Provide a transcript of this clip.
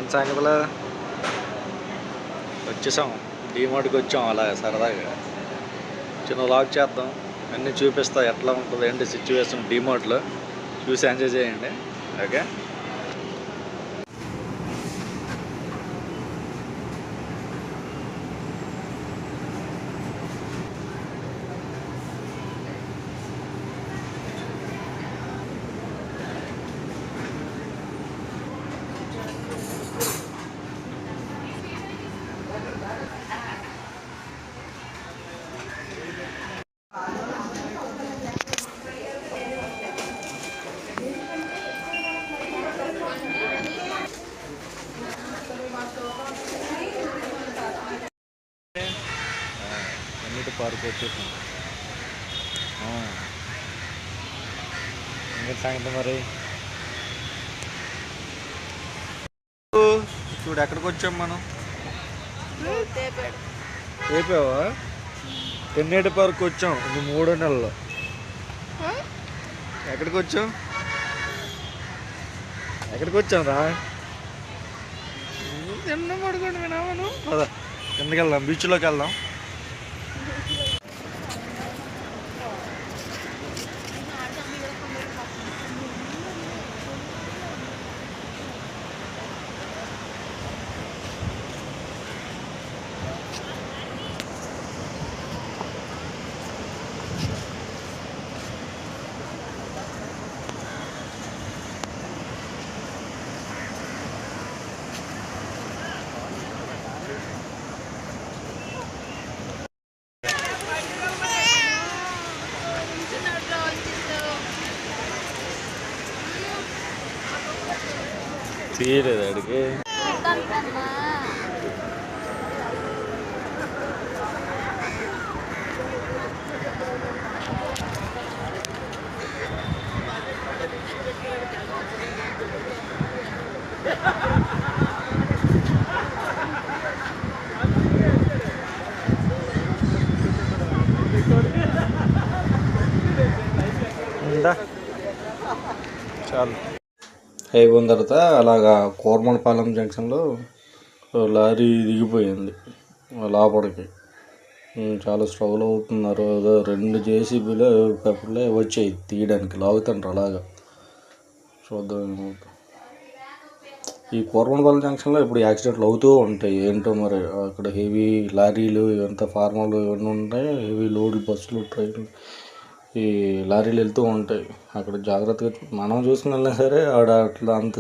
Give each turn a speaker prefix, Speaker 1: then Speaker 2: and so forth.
Speaker 1: ఏంటి సంగతిలో వచ్చేసాం, డీమార్ట్కి వచ్చాం. అలా సరదాగా చిన్న వ్లాగ్ చేద్దాం, అన్నీ చూపిస్తా ఎట్లా ఉంటుంది ఏంటి సిచ్యువేషన్ డీమార్ట్లో, చూసి ఎంజాయ్ చేయండి. ఓకే. అన్నిటి పార్క్ వచ్చేసాం. ఇంకా సంగతి మరి చూడు ఎక్కడికి వచ్చాం మనం. అయిపోయావా? తెన్నేటి పార్క్ వచ్చాం. ఇది 3వ నెలలో. ఎక్కడికి వచ్చాం రా? తిన్న పడుకోండి వినామను. పదా కిందకి వెళ్దాం, బీచ్లోకి వెళ్దాం. తీయలేదు అడిగి. చాలు అయిపోయిన తర్వాత అలాగా కోరమలపాలెం జంక్షన్లో లారీ దిగిపోయింది లోపలికి. చాలా స్ట్రగుల్ అవుతున్నారు. ఏదో 2 జేసీబీలు పేపర్లే వచ్చాయి తీయడానికి, లాగుతుంటారు అలాగా. చూద్దాం. ఈ కోరమలపాలెం జంక్షన్లో ఇప్పుడు యాక్సిడెంట్లు అవుతూ ఉంటాయి. ఏంటో మరి అక్కడ హెవీ లారీలు ఇవంతా ఫార్మర్లు ఇవన్నీ ఉంటాయి. హెవీ లోడ్లు బస్సులు ట్రైన్లు ఈ లారీలు వెళ్తూ ఉంటాయి. అక్కడ జాగ్రత్తగా మనం చూసుకుని వెళ్ళినా సరే ఆడ అట్లా అంత